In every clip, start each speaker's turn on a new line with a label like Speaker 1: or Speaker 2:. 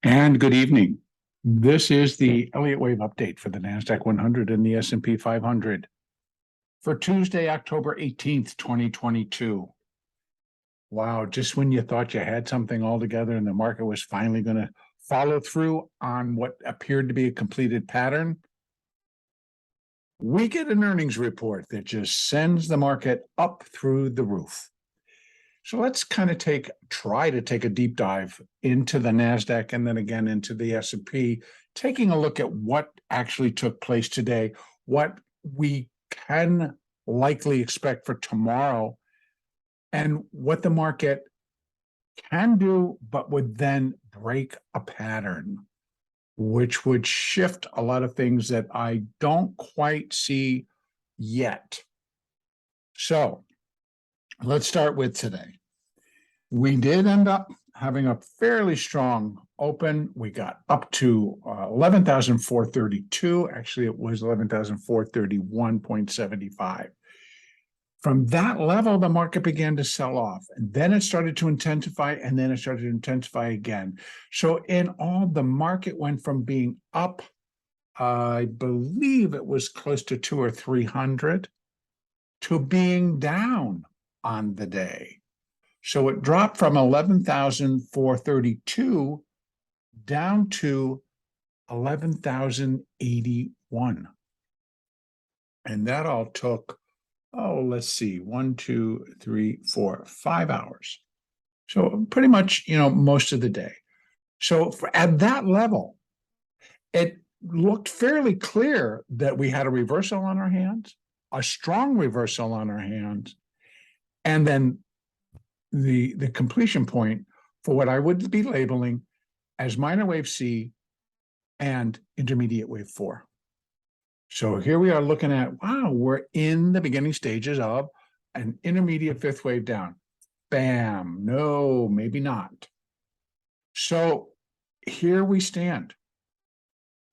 Speaker 1: And good evening. This is the Elliott Wave update for the NASDAQ 100 and the S&P 500 for Tuesday, October 18th, 2022. Wow, just when you thought you had something all together and the market was finally going to follow through on what appeared to be a completed pattern, we get an earnings report that just sends the market up through the roof. So let's kind of try to take a deep dive into the NASDAQ and then again into the S&P, taking a look at what actually took place today, what we can likely expect for tomorrow, and what the market can do, but would then break a pattern, which would shift a lot of things that I don't quite see yet. So let's start with today. We did end up having a fairly strong open. We got up to 11,432. Actually, it was 11,431.75. From that level, the market began to sell off, and then it started to intensify, and then it started to intensify again. So in all, the market went from being up, I believe it was close to 200 or 300, to being down on the day. So it dropped from 11,432 down to 11,081. And that all took, let's see, 1, 2, 3, 4, 5 hours. So pretty much, most of the day. So at that level, it looked fairly clear that we had a reversal on our hands, a strong reversal on our hands, and then the completion point for what I would be labeling as minor wave C and intermediate wave 4. So here we are looking at, wow, we're in the beginning stages of an intermediate fifth wave down. Bam, no, maybe not. So here we stand.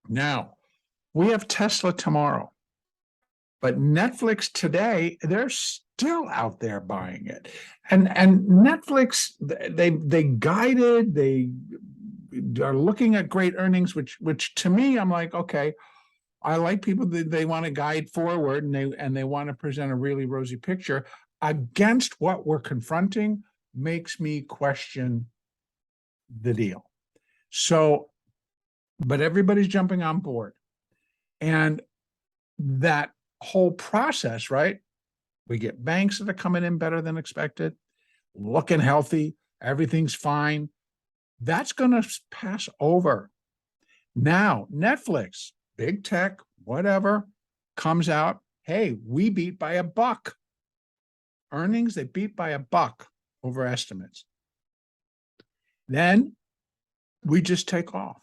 Speaker 1: Now, we have Tesla tomorrow, but Netflix today, they're still out there buying it. And Netflix, they guided, they are looking at great earnings, which to me, I'm like, okay, I like people that they want to guide forward and they want to present a really rosy picture against what we're confronting makes me question the deal. So, but everybody's jumping on board. And that whole process, right? We get banks that are coming in better than expected, looking healthy, everything's fine. That's going to pass over. Now, Netflix, big tech, whatever, comes out, hey, we beat by $1. Earnings, they beat by $1 over estimates. Then we just take off.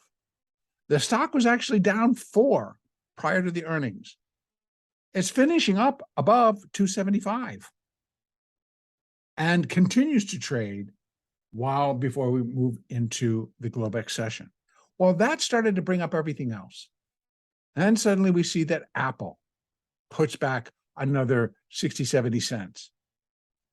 Speaker 1: The stock was actually down 4 prior to the earnings. It's finishing up above 275 and continues to trade before we move into the Globex session. Well, that started to bring up everything else. And suddenly we see that Apple puts back another 60, 70 cents.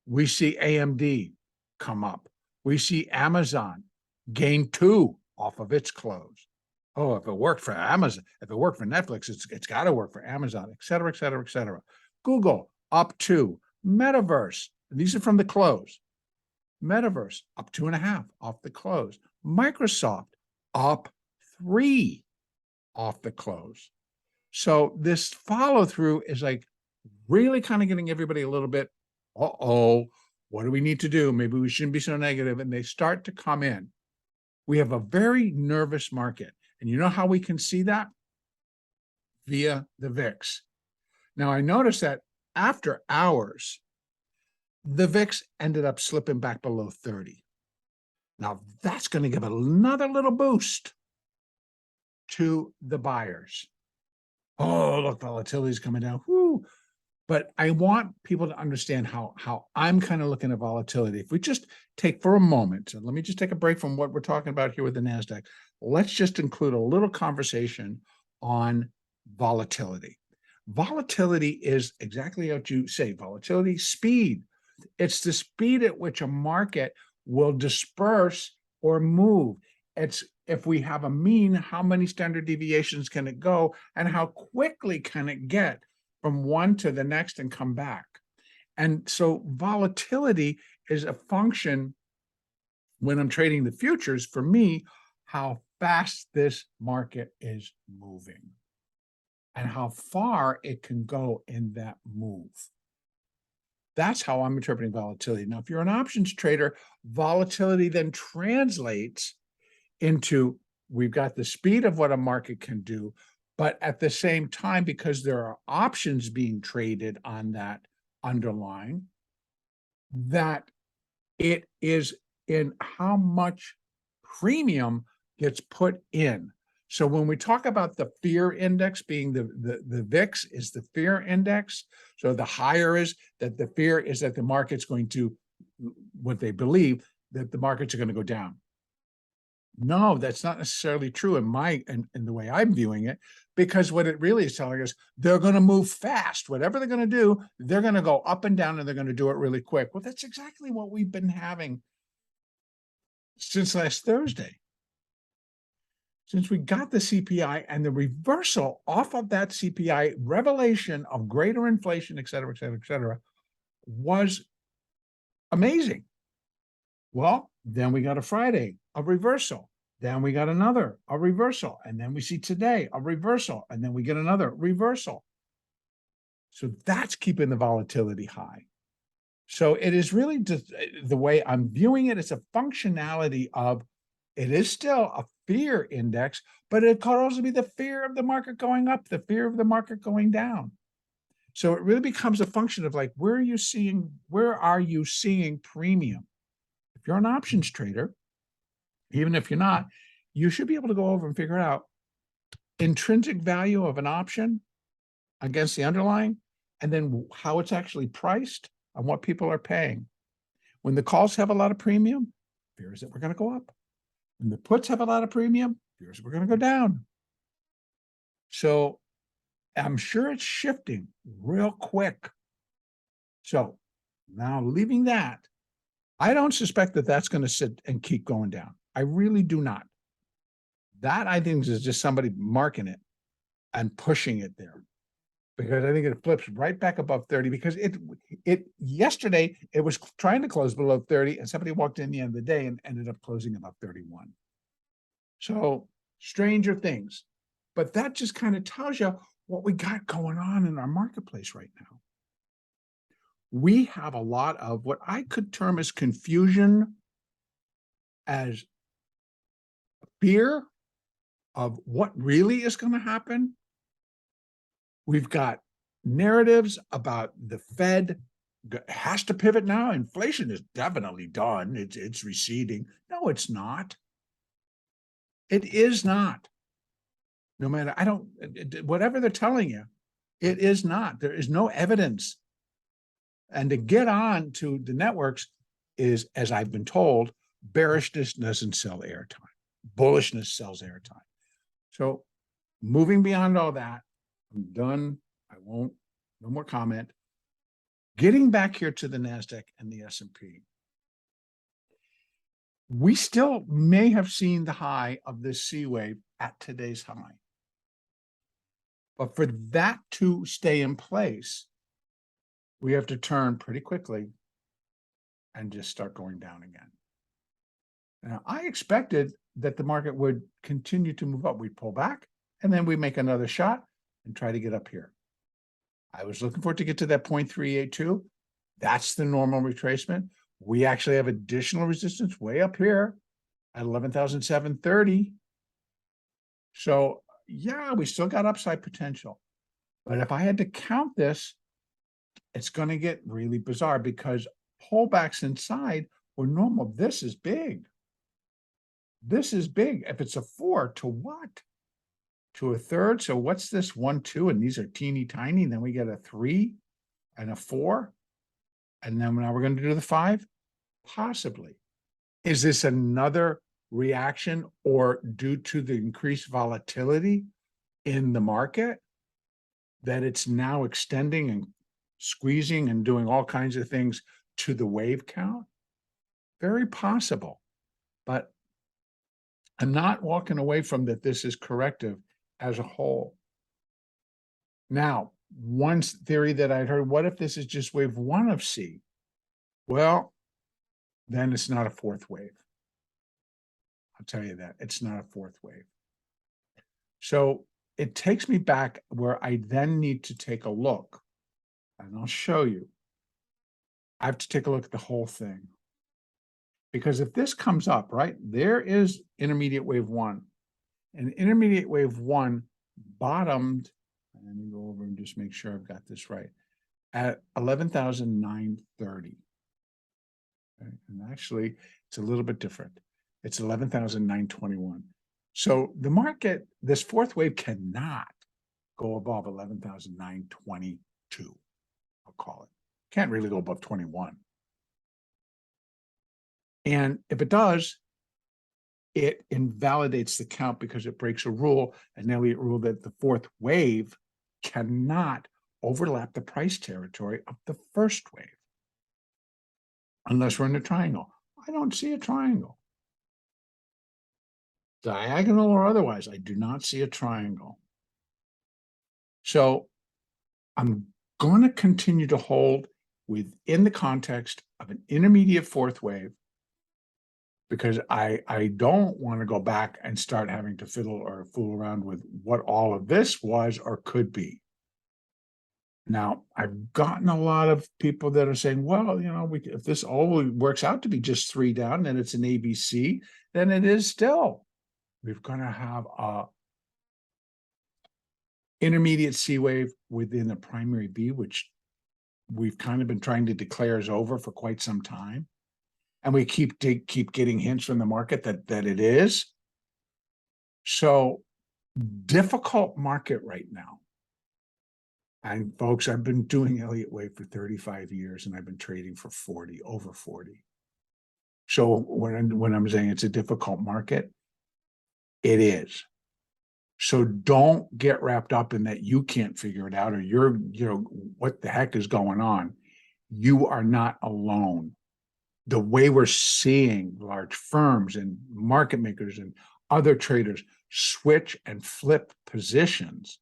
Speaker 1: We see AMD come up. We see Amazon gain 2 off of its close. Oh, if it worked for Amazon, if it worked for Netflix, it's got to work for Amazon, et cetera, et cetera, et cetera. Google up 2. Metaverse, these are from the close. Metaverse up 2.5 off the close. Microsoft up 3 off the close. So this follow through is like really kind of getting everybody a little bit, what do we need to do? Maybe we shouldn't be so negative. And they start to come in. We have a very nervous market. And you know how we can see that? Via the VIX. Now, I noticed that after hours, the VIX ended up slipping back below 30. Now, that's going to give another little boost to the buyers. Oh, look, volatility is coming down. Whoo. But I want people to understand how I'm kind of looking at volatility. If we just take for a moment, and let me just take a break from what we're talking about here with the NASDAQ. Let's just include a little conversation on volatility. Volatility is exactly what you say. Volatility, speed. It's the speed at which a market will disperse or move. It's if we have a mean, how many standard deviations can it go and how quickly can it get from one to the next and come back? And so volatility is a function when I'm trading the futures, for me, how fast this market is moving and how far it can go in that move. That's how I'm interpreting volatility. Now, if you're an options trader, volatility then translates into we've got the speed of what a market can do, but at the same time, because there are options being traded on that underlying, that it is in how much premium gets put in. So when we talk about the fear index being the VIX is the fear index. So the higher is that the fear is that the market's going to, what they believe, that the markets are going to go down. No, that's not necessarily true in the way I'm viewing it, because what it really is telling us, they're going to move fast. Whatever they're going to do, they're going to go up and down and they're going to do it really quick. Well, that's exactly what we've been having since last Thursday. Since we got the CPI and the reversal off of that CPI revelation of greater inflation, et cetera, was amazing. Well, then we got a Friday, a reversal. Then we got another, a reversal. And then we see today, a reversal. And then we get another reversal. So that's keeping the volatility high. So it is really just the way I'm viewing it. It's a functionality of, it is still a fear index, but it could also be the fear of the market going up, the fear of the market going down. So it really becomes a function of like, where are you seeing premium? If you're an options trader, even if you're not, you should be able to go over and figure out intrinsic value of an option against the underlying, and then how it's actually priced and what people are paying. When the calls have a lot of premium, fears that we're going to go up. When the puts have a lot of premium, fears that we're going to go down. So I'm sure it's shifting real quick. So now leaving that, I don't suspect that that's going to sit and keep going down. I really do not. That I think is just somebody marking it and pushing it there, because I think it flips right back above 30, because it yesterday it was trying to close below 30 and somebody walked in the end of the day and ended up closing above 31. So stranger things, but that just kind of tells you what we got going on in our marketplace right now. We have a lot of what I could term as confusion, as fear of what really is going to happen. We've got narratives about the Fed has to pivot now. Inflation is definitely done. It's receding. No, it's not. It is not. No matter, whatever they're telling you, it is not. There is no evidence. And to get on to the networks is, as I've been told, bearishness doesn't sell airtime. Bullishness sells airtime. So moving beyond all that, I'm done. No more comment. Getting back here to the NASDAQ and the S&P. We still may have seen the high of this C wave at today's high. But for that to stay in place, we have to turn pretty quickly and just start going down again. Now, I expected that the market would continue to move up. We'd pull back, and then we make another shot and try to get up here. I was looking for it to get to that 0.382. That's the normal retracement. We actually have additional resistance way up here at 11,730. So yeah, we still got upside potential. But if I had to count this, it's going to get really bizarre, because pullbacks inside were normal. This is big. This is big. If it's a 4, to what? To a third. So what's this 1, 2? And these are teeny tiny. And then we get a 3 and a 4. And then now we're going to do the 5. Possibly. Is this another reaction, or due to the increased volatility in the market, that it's now extending and squeezing and doing all kinds of things to the wave count? Very possible. But I'm not walking away from that this is corrective as a whole. Now, one theory that I'd heard, what if this is just wave one of C? Well, then it's not a fourth wave. I'll tell you that. It's not a fourth wave. So it takes me back where I then need to take a look, and I'll show you. I have to take a look at the whole thing. Because if this comes up, right, there is intermediate wave one. And intermediate wave one bottomed, let me go over and just make sure I've got this right, at 11,930. Okay? And actually, it's a little bit different. It's 11,921. So the market, this fourth wave cannot go above 11,922, I'll call it. Can't really go above 21. And if it does, it invalidates the count because it breaks a rule, an Elliott rule, that the fourth wave cannot overlap the price territory of the first wave unless we're in a triangle. I don't see a triangle. Diagonal or otherwise, I do not see a triangle. So I'm going to continue to hold within the context of an intermediate fourth wave, because I don't want to go back and start having to fiddle or fool around with what all of this was or could be. Now, I've gotten a lot of people that are saying, well, you know, if this all works out to be just 3 down, then it's an ABC, then it is still. We're going to have a intermediate C wave within the primary B, which we've kind of been trying to declare is over for quite some time. And we keep getting hints from the market that it is. So difficult market right now. And folks, I've been doing Elliott Wave for 35 years, and I've been trading for 40, over 40. So when I'm saying it's a difficult market, it is. So don't get wrapped up in that you can't figure it out, or what the heck is going on. You are not alone. The way we're seeing large firms and market makers and other traders switch and flip positions,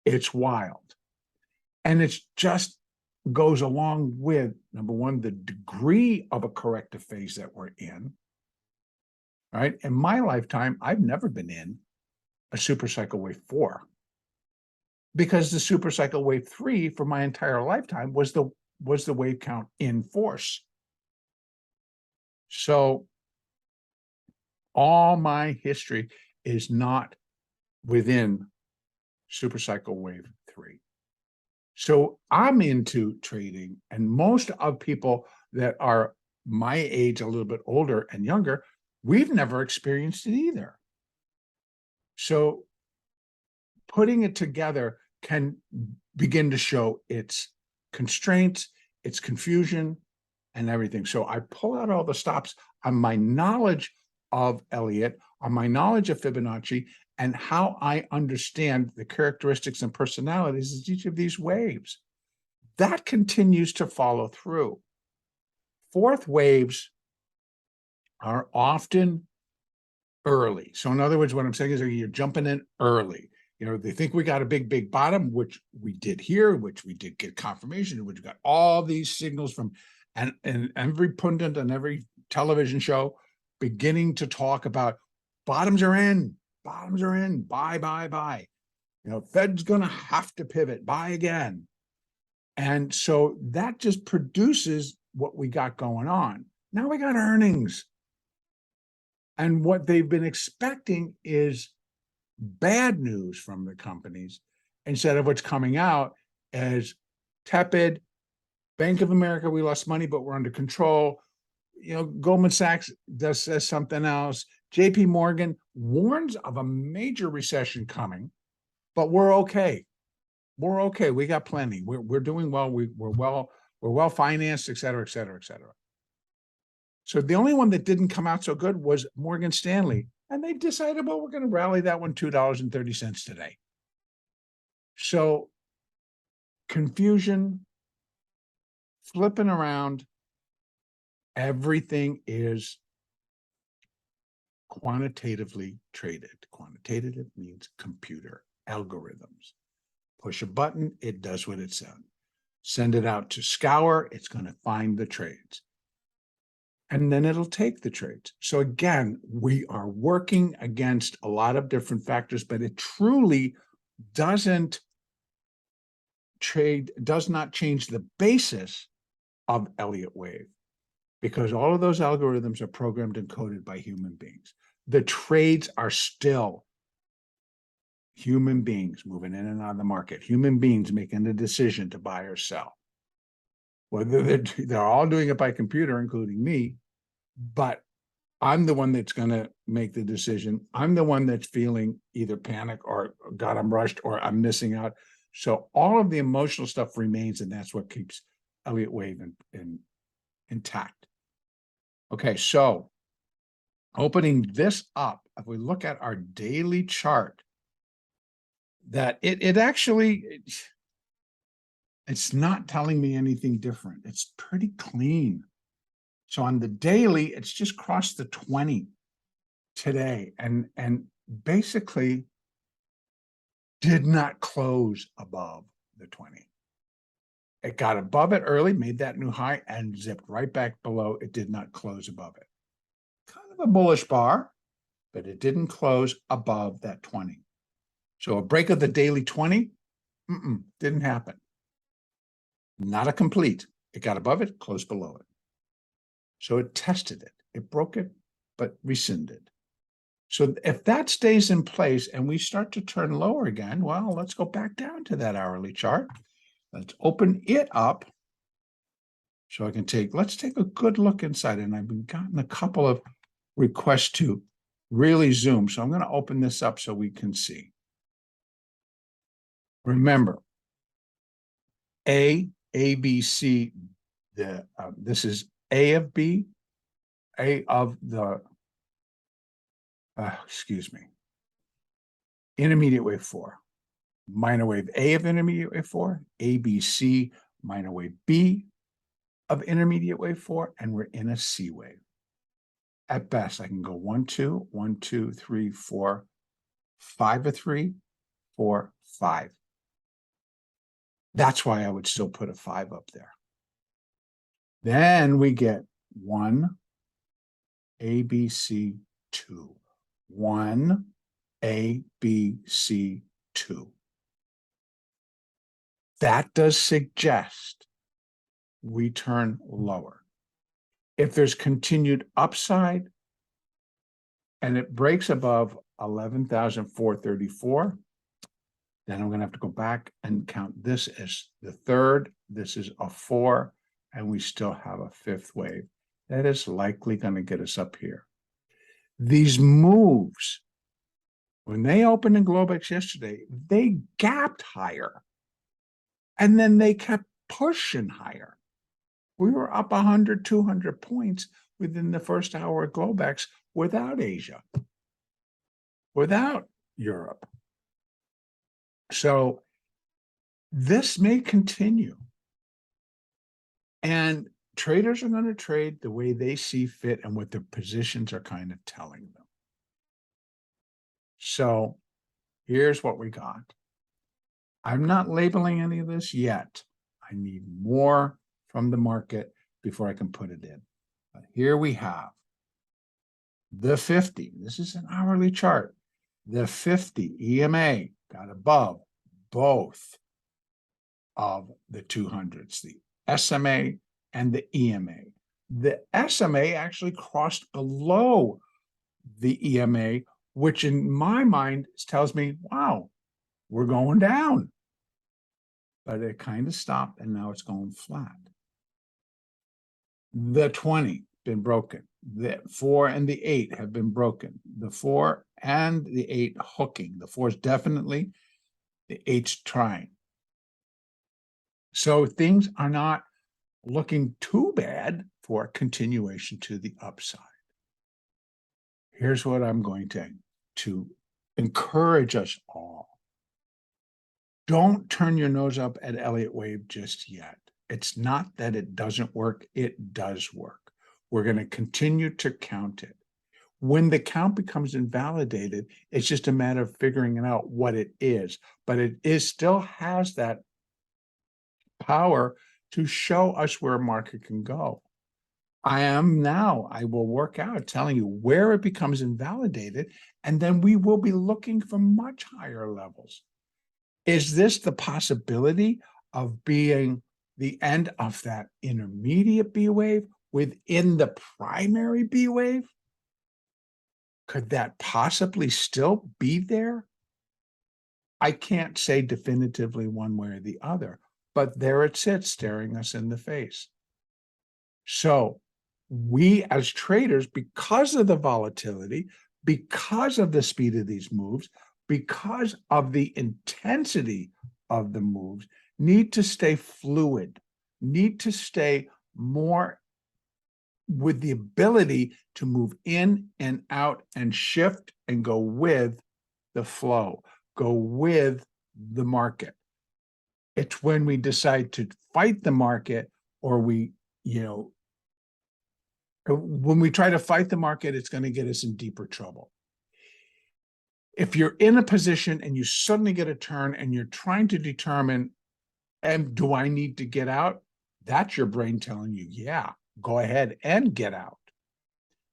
Speaker 1: it's wild. And it just goes along with, number one, the degree of a corrective phase that we're in. Right? In my lifetime, I've never been in a super cycle wave 4, because the super cycle wave 3 for my entire lifetime was the wave count in force. So all my history is not within super cycle wave 3. So I'm into trading, and most of people that are my age, a little bit older and younger, we've never experienced it either. So putting it together can begin to show its constraints, its confusion, and everything. So I pull out all the stops on my knowledge of Elliott, on my knowledge of Fibonacci, and how I understand the characteristics and personalities of each of these waves. That continues to follow through. Fourth waves are often early. So in other words, what I'm saying is you're jumping in early. You know, they think we got a big bottom, which we did here, which we did get confirmation, which got all these signals from and every pundit on every television show beginning to talk about bottoms are in, buy. You know, Fed's going to have to pivot, buy again. And so that just produces what we got going on. Now we got earnings. And what they've been expecting is bad news from the companies instead of what's coming out as tepid. Bank of America, we lost money, but we're under control. You know, Goldman Sachs says something else. JP Morgan warns of a major recession coming, but we're okay. We're okay. We got plenty. We're doing well. We're well financed, et cetera, et cetera, et cetera. So the only one that didn't come out so good was Morgan Stanley. And they've decided, well, we're going to rally that one $2.30 today. So confusion, flipping around, everything is quantitatively traded. Quantitative means computer algorithms. Push a button, it does what it said. Send it out to Scour, it's going to find the trades. And then it'll take the trades. So again, we are working against a lot of different factors, but it truly does not change the basis of Elliott wave, because all of those algorithms are programmed and coded by human beings. The trades are still human beings moving in and out of the market, human beings making the decision to buy or sell. Whether they're all doing it by computer, including me, but I'm the one that's going to make the decision. I'm the one that's feeling either panic or God, I'm rushed or I'm missing out. So all of the emotional stuff remains, and that's what keeps Elliott wave intact. Okay, so opening this up, if we look at our daily chart, that it actually, it's not telling me anything different. It's pretty clean. So on the daily, it's just crossed the 20 today and basically did not close above the 20. It got above it early, made that new high, and zipped right back below. It did not close above it. Kind of a bullish bar, but it didn't close above that 20. So a break of the daily 20, didn't happen. Not a complete. It got above it, closed below it. So it tested it. It broke it, but rescinded. So if that stays in place and we start to turn lower again, well, let's go back down to that hourly chart. Let's open it up. So I can let's take a good look inside. And I've gotten a couple of requests to really zoom. So I'm going to open this up so we can see. Remember, A, B, C, this is A of B, A of the, intermediate wave 4, minor wave A of intermediate wave 4, A, B, C, minor wave B of intermediate wave 4, and we're in a C wave. At best, I can go 1, 2, 1, 2, 3, 4, 5 of 3, 4, 5. That's why I would still put a 5 up there. Then we get 1, A, B, C, 2. 1, A, B, C, 2. That does suggest we turn lower. If there's continued upside and it breaks above 11,434, then I'm going to have to go back and count this as the third. This is a 4, and we still have a 5th wave. That is likely going to get us up here. These moves, when they opened in Globex yesterday, they gapped higher, and then they kept pushing higher. We were up 100, 200 points within the first hour of Globex without Asia, without Europe. So this may continue. And traders are going to trade the way they see fit and what their positions are kind of telling them. So here's what we got. I'm not labeling any of this yet. I need more from the market before I can put it in. But here we have the 50. This is an hourly chart. The 50 EMA got above both of the 200s, the SMA and the EMA. The SMA actually crossed below the EMA, which in my mind tells me, wow, we're going down. But it kind of stopped, and now it's going flat. The 20 been broken. The 4 and the 8 have been broken. The 4 and the 8 hooking. The 4 is definitely, the 8's trying. So things are not looking too bad for continuation to the upside. Here's what I'm going to encourage us all. Don't turn your nose up at Elliott wave just yet. It's not that it doesn't work. It does work. We're going to continue to count it. When the count becomes invalidated, it's just a matter of figuring out what it is, but it is still has that power to show us where a market can go. I will work out telling you where it becomes invalidated, and then we will be looking for much higher levels. Is this the possibility of being the end of that intermediate B wave within the primary B wave? Could that possibly still be there? I can't say definitively one way or the other, but there it sits staring us in the face. So we as traders, because of the volatility, because of the speed of these moves, because of the intensity of the moves, need to stay fluid, need to stay more with the ability to move in and out and shift and go with the flow, go with the market. It's when we decide to fight the market, or when we try to fight the market, it's going to get us in deeper trouble. If you're in a position and you suddenly get a turn and you're trying to determine, do I need to get out? That's your brain telling you, yeah, go ahead and get out.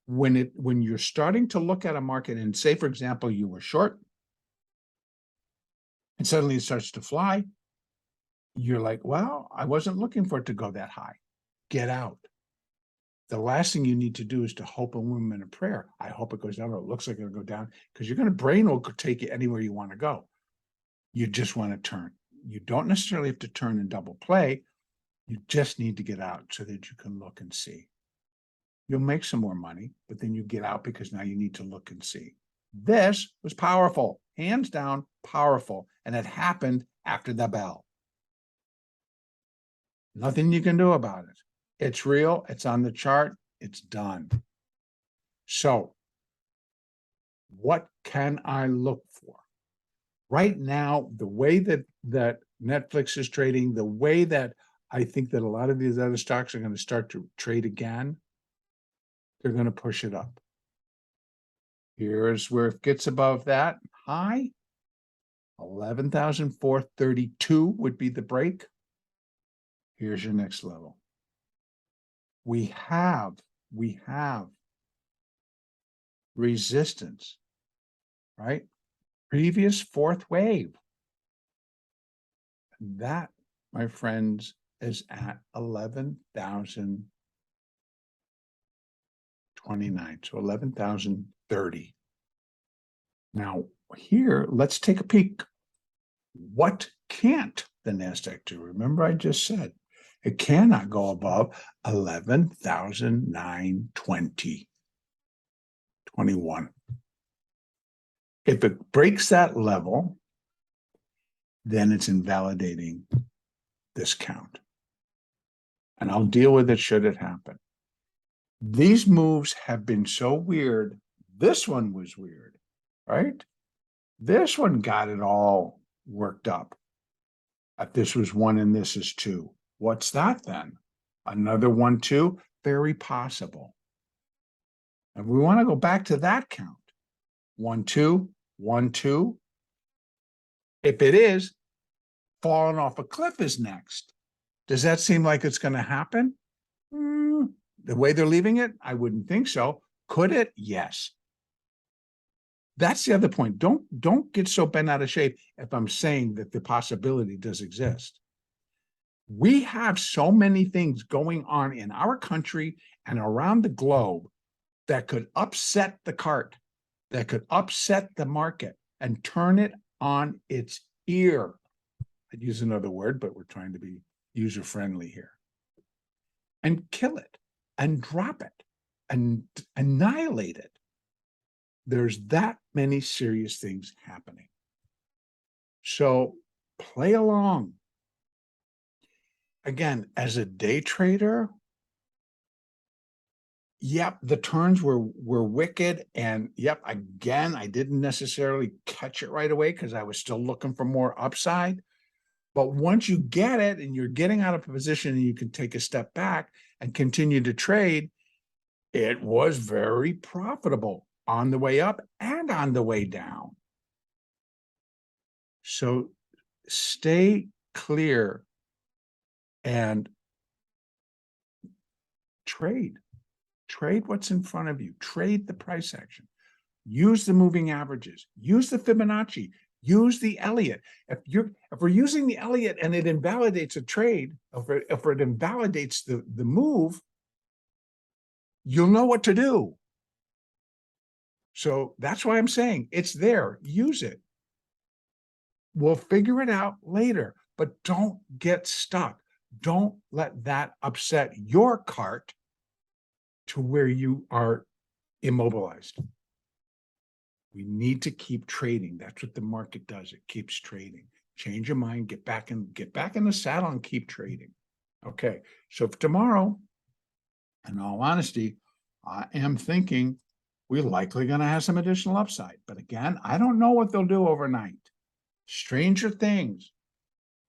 Speaker 1: When you're starting to look at a market and say, for example, you were short and suddenly it starts to fly, you're like, well, I wasn't looking for it to go that high. Get out. The last thing you need to do is to hope and win in a prayer. I hope it goes down, or it looks like it'll go down, because your brain will take you anywhere you want to go. You just want to turn. You don't necessarily have to turn and double play. You just need to get out so that you can look and see. You'll make some more money, but then you get out because now you need to look and see. This was powerful, hands down powerful, and it happened after the bell. Nothing you can do about it. It's real. It's on the chart. It's done. So what can I look for? Right now, the way that Netflix is trading, the way that I think that a lot of these other stocks are going to start to trade again, they're going to push it up. Here's where it gets above that high. 11,432 would be the break. Here's your next level. We have resistance, right? Previous fourth wave. That, my friends, is at 11,029, so 11,030. Now here, let's take a peek. What can't the NASDAQ do? Remember, I just said it cannot go above 11,920, 21. If it breaks that level, then it's invalidating this count. And I'll deal with it should it happen. These moves have been so weird. This one was weird, right? This one got it all worked up. If this was 1 and this is 2. What's that then? Another 1, 2? Very possible. And we want to go back to that count. 1, 2, 1, 2. If it is, falling off a cliff is next. Does that seem like it's going to happen? The way they're leaving it, I wouldn't think so. Could it? Yes. That's the other point. Don't get so bent out of shape if I'm saying that the possibility does exist. We have so many things going on in our country and around the globe that could upset the cart, that could upset the market and turn it on its ear. I'd use another word, but we're trying to be user-friendly here. And kill it, and drop it, and annihilate it. There's that many serious things happening. So play along. Again, as a day trader, yep, the turns were wicked. And yep, again, I didn't necessarily catch it right away because I was still looking for more upside. But once you get it and you're getting out of a position and you can take a step back and continue to trade, it was very profitable. on the way up and on the way down. So stay clear and trade. Trade what's in front of you. Trade the price action. Use the moving averages. Use the Fibonacci. Use the Elliott. If we're using the Elliott and it invalidates a trade, if it invalidates the move, you'll know what to do. So that's why I'm saying it's there. Use it. We'll figure it out later, but don't get stuck. Don't let that upset your cart to where you are immobilized. We need to keep trading. That's what the market does. It keeps trading. Change your mind, get back in the saddle and keep trading. Okay. So for tomorrow, in all honesty, I am thinking we're likely going to have some additional upside. But again, I don't know what they'll do overnight. Stranger things.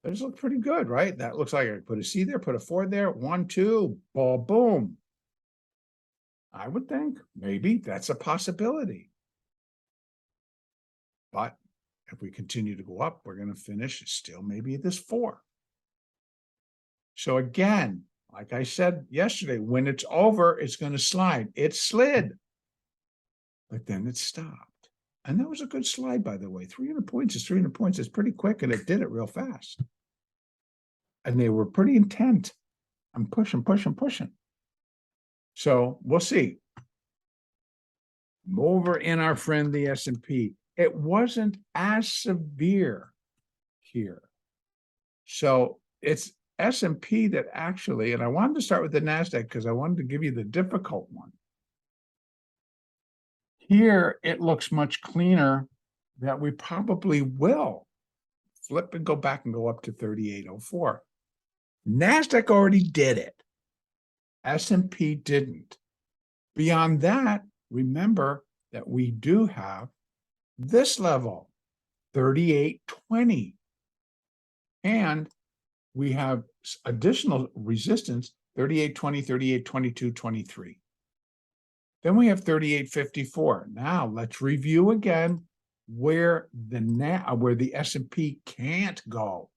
Speaker 1: Those look pretty good, right? That looks like I put a C there, put a 4 there, 1, 2, ball, boom. I would think maybe that's a possibility. But if we continue to go up, we're going to finish still maybe this 4. So again, like I said yesterday, when it's over, it's going to slide. It slid, but then it stopped. And that was a good slide, by the way. 300 points is 300 points. It's pretty quick, and it did it real fast. And they were pretty intent. I'm pushing. So we'll see. Over in our friend, the S&P, it wasn't as severe here. So it's S&P that actually, and I wanted to start with the NASDAQ because I wanted to give you the difficult one. Here, it looks much cleaner that we probably will flip and go back and go up to 3804. NASDAQ already did it. S&P didn't. Beyond that, remember that we do have this level, 3820. And we have additional resistance, 3820, 3822, 23. Then we have 3854. Now let's review again where the S&P can't go.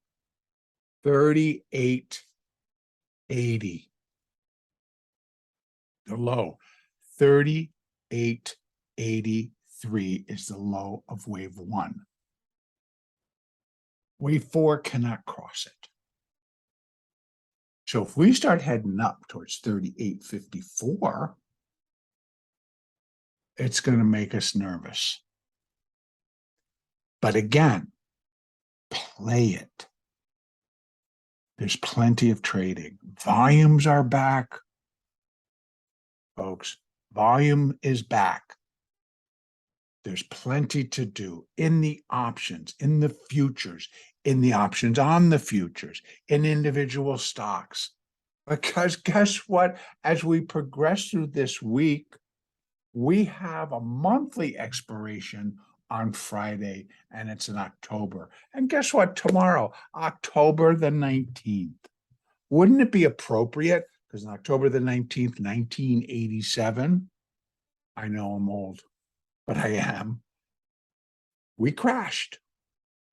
Speaker 1: 3880. The low. 3883 is the low of wave 1. Wave 4 cannot cross it. So if we start heading up towards 3854, it's going to make us nervous. But again, play it. There's plenty of trading. Volumes are back, folks. Volume is back. There's plenty to do in the options, in the futures, in the options on the futures, in individual stocks. Because guess what? As we progress through this week, we have a monthly expiration on Friday, and it's in October. And guess what? Tomorrow, October the 19th. Wouldn't it be appropriate? Because on October the 19th, 1987, I know I'm old, but I am. We crashed.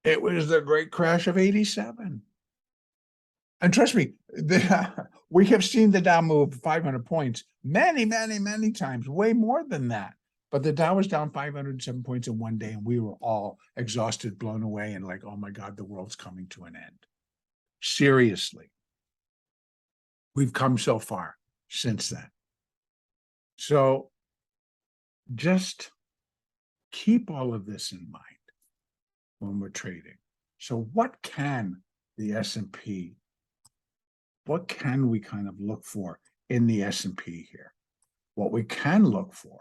Speaker 1: It was the great crash of 87. And trust me, we have seen the Dow move 500 points many, many, many times, way more than that. But the Dow was down 507 points in one day, and we were all exhausted, blown away, and like, oh my God, the world's coming to an end. Seriously. We've come so far since then. So just keep all of this in mind when we're trading. So what can the S&P, what can we kind of look for in the S&P here? What we can look for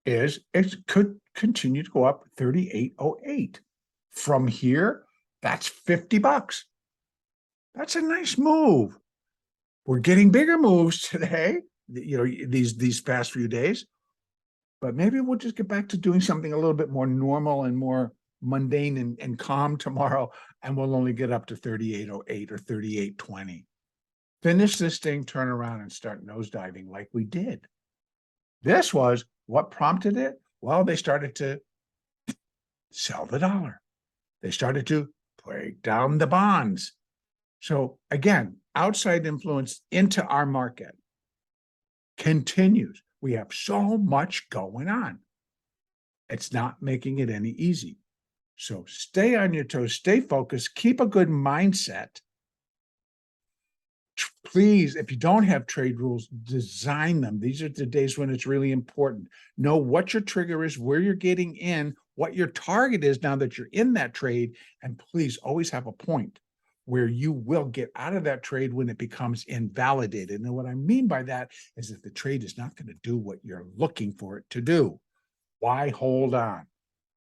Speaker 1: is it could continue to go up 3808. From here, that's $50. That's a nice move. We're getting bigger moves today, these past few days. But maybe we'll just get back to doing something a little bit more normal and more mundane and calm tomorrow, and we'll only get up to 3808 or 3820. Finish this thing, turn around, and start nosediving like we did. This was What prompted it? Well, they started to sell the dollar. They started to break down the bonds. So again, outside influence into our market continues. We have so much going on. It's not making it any easy. So stay on your toes, stay focused, keep a good mindset. Please, if you don't have trade rules, design them. These are the days when it's really important. Know what your trigger is, where you're getting in, what your target is now that you're in that trade, and please always have a point where you will get out of that trade when it becomes invalidated. And what I mean by that is if the trade is not going to do what you're looking for it to do, why hold on?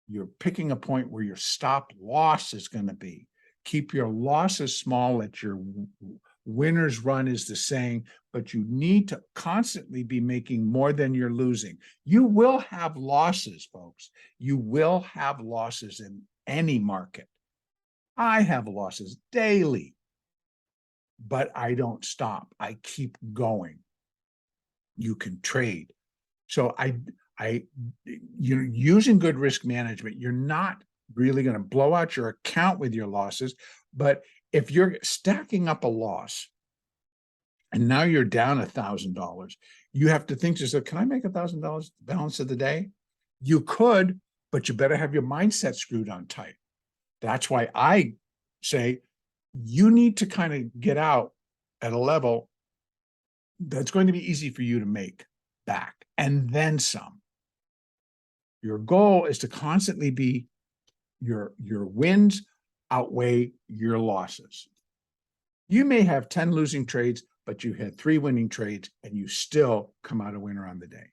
Speaker 1: You're picking a point where your stop loss is going to be. Keep your losses small. Let your winner's run is the saying, but you need to constantly be making more than you're losing. You will have losses, folks. You will have losses in any market. I have losses daily, but I don't stop. I keep going. You can trade. So you're using good risk management. You're not really going to blow out your account with your losses, but if you're stacking up a loss and now you're down $1,000, you have to think to yourself, can I make $1,000 balance of the day? You could, but you better have your mindset screwed on tight. That's why I say you need to kind of get out at a level that's going to be easy for you to make back and then some. Your goal is to constantly be your wins outweigh your losses. You may have 10 losing trades, but you had 3 winning trades and you still come out a winner on the day.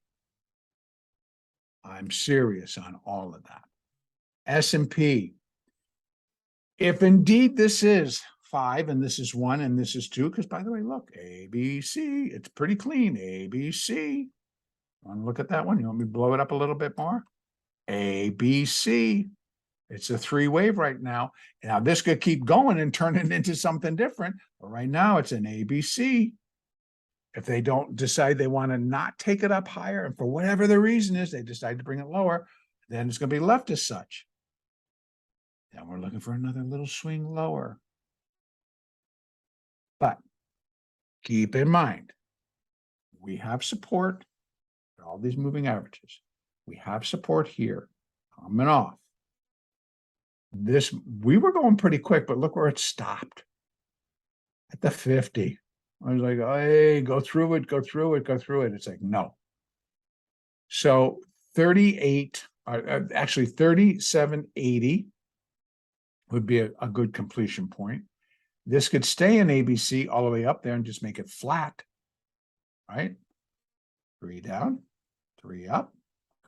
Speaker 1: I'm serious on all of that. S&P. If indeed this is 5 and this is 1 and this is 2, because by the way, look, ABC, it's pretty clean. ABC. Want to look at that one? You want me to blow it up a little bit more? ABC. It's a 3 wave right now. Now this could keep going and turn it into something different. But right now it's an ABC. If they don't decide they want to not take it up higher, and for whatever the reason is, they decide to bring it lower, then it's going to be left as such. Then we're looking for another little swing lower. But keep in mind, we have support for all these moving averages. We have support here, coming off. We were going pretty quick, but look where it stopped. At the 50. I was like, hey, go through it, go through it, go through it. It's like, no. So 37.80 would be a good completion point. This could stay in ABC all the way up there and just make it flat, right? 3 down, 3 up,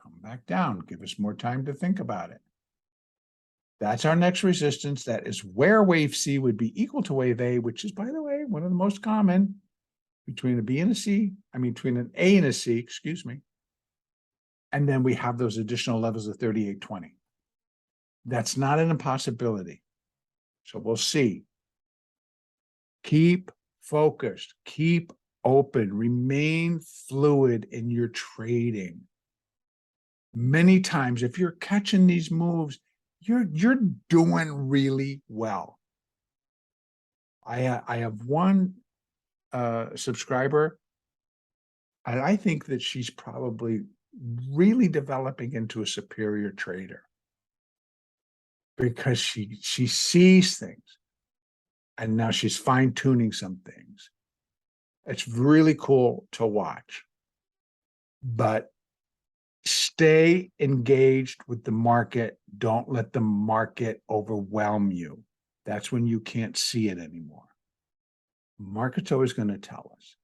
Speaker 1: come back down. Give us more time to think about it. That's our next resistance. That is where wave C would be equal to wave A, which is, by the way, one of the most common between a B and a C. I mean, between an A and a C, excuse me. And then we have those additional levels of 38.20. That's not an impossibility. So we'll see. Keep focused, keep open, remain fluid in your trading. Many times, if you're catching these moves, you're doing really well. I have one subscriber, and I think that she's probably really developing into a superior trader because she sees things, and now she's fine-tuning some things. It's really cool to watch, but stay engaged with the market. Don't let the market overwhelm you. That's when you can't see it anymore. Market's always going to tell us.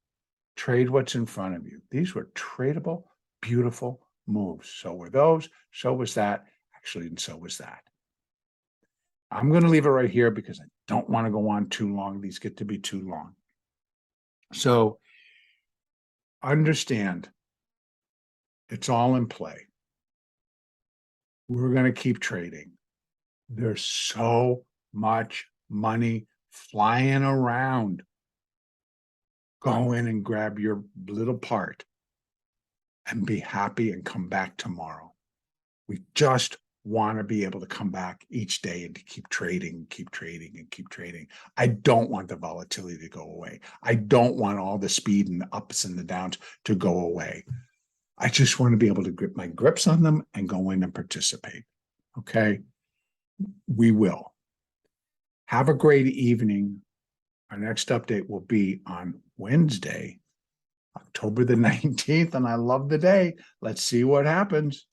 Speaker 1: Trade what's in front of you. These were tradable, beautiful moves. So were those, so was that, actually, and so was that. I'm going to leave it right here because I don't want to go on too long. These get to be too long. So understand, it's all in play. We're going to keep trading. There's so much money flying around. Go in and grab your little part. and be happy and come back tomorrow. We just want to be able to come back each day and to keep trading, keep trading, and keep trading. I don't want the volatility to go away. I don't want all the speed and the ups and the downs to go away. I just want to be able to grip my grips on them and go in and participate. Okay? We will. Have a great evening. Our next update will be on Wednesday, October the 19th, and I love the day. Let's see what happens.